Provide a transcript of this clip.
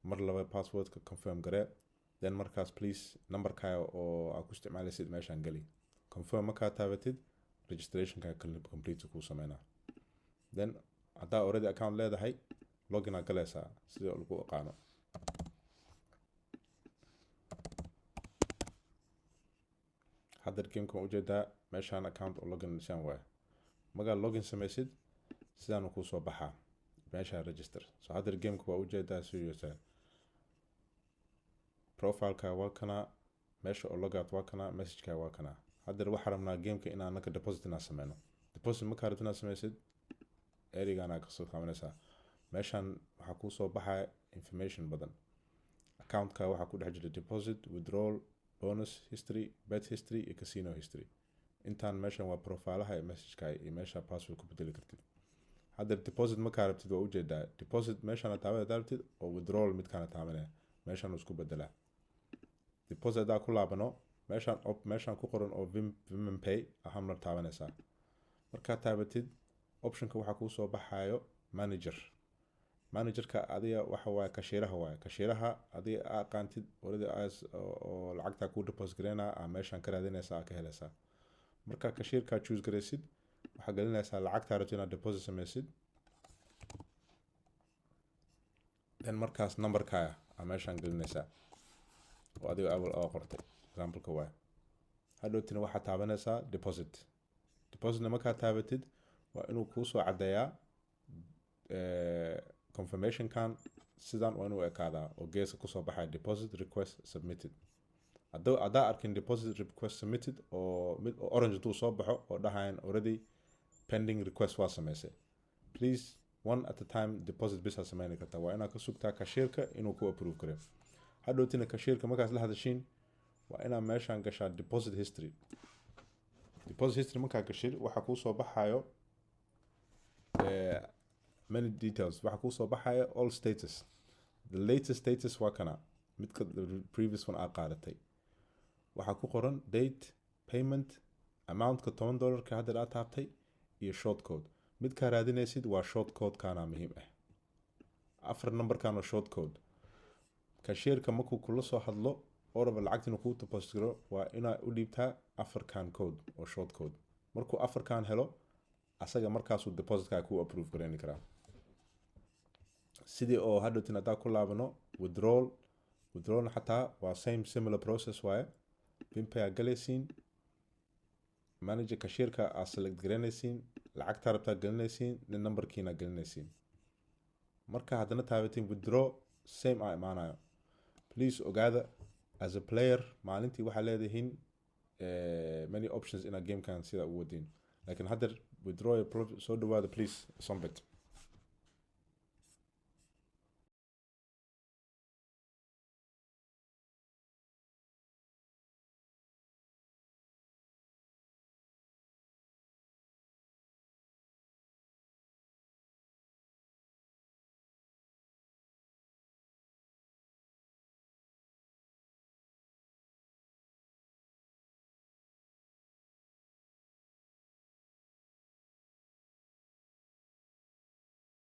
mar laba passwordka confirm garee then markaas please numberkaaga oo aad ku isticmaalaysid meeshaan geli confirm markaa taabatid registrationkaaga complete kuu sameynaa then haddaa already account leedahay login aad galaysaa sida lagu aqaano hadda gamekan ujeedaa meeshaan account oo login saan waaye markaa login samaysid sidaan kuu soo baxaa meeshaan register so hadda gameka waa ujeedaa sidoo profileka waa kana meesha oo logout waa kana messageka waa kana hadda waxaan rabnaa gameka inaan naka deposit inaan sameyno deposit markaa rabtid inaad sameysid erigana ka soo qaadanaysaa meeshaan waxaa kuu soo baxaya information badan accountka waxaa ku dhex jira deposit withdrawal bonus history bet history iyo casino history intaan meeshaan waa profilaha ee messageka iyo meesha password ku bedeli kartid hadda deposit markaa rabtid waa ujeedaa deposit meeshaan taabanaya rabtid oo withdrawal midkaana taabanaya meeshaan isku bedelaa deposit hadaa ku laabano meeshaan ku qoran oo Vim Pay ahamna taabanaysaa markaa taabatid optionka waxaa kuu soo baxayo managerka adiga waxa waaye kashiiraha adiga aqaantid already oo lacagta ku deposit gareena meeshaan ka raadinaysaa ka helaysaa marka kashiirka choose gareysid waxaa gelinaysaa lacagta rabtid inaad deposit sameysid then markaas numberkaaga meeshaan gelinaysaa oo adiga awal oo qortay example-ka waaye hadhowtina waxaa taabanaysaa depositna markaa taabatid waa inuu kuu soo caddeeyaa confirmation kan sidan waa inuu ekaadaa oo geeska kusoo baxaya deposit request submitted haddaa arkin deposit request submitted oo mid orange duu soo baxo oo dhahayan already pending request waa sameysay please one at a time deposit bisa sameyni kartaa waa inaad ka sugtaa kashiirka inuu ku approve gareyo hadhowtina kashiirka markaas la hadashiin waa inaad meeshaan gashaa deposit history markaa gashid waxaa kuu soo baxayo many details waxaa kuu soo baxaya all status the latest status waa kana midka previous one aad qaadatay waxaa ku qoran date payment amountka $10 hadda aad taabtay iyo short code midkaa raadinaysid waa short code kana muhiim ah 4 numberkan oo short code cashier-ka markuu kula soo hadlo oo raba lacagtina kuu deposit garo waa inaad u dhiibtaa 4 kan code oo short code markuu 4 kan helo asaga markaasuu depositka ku approve gareeni karaa sidii oo hadhowtin hadaa ku laabano withdrawal xataa waa similar process waaye Vim Pay galaysiin manager cashier-ka aad select gareynaysiin lacagta rabtaa gelinaysiin nin numberkiina gelinaysiin marka haddana taabatiin withdraw same aa imaanayo please ogaada as a player maalintii waxaa leedihiin many options in a game kan sida u wadiin laakiin hadda withdraw soo dhawaada please sombet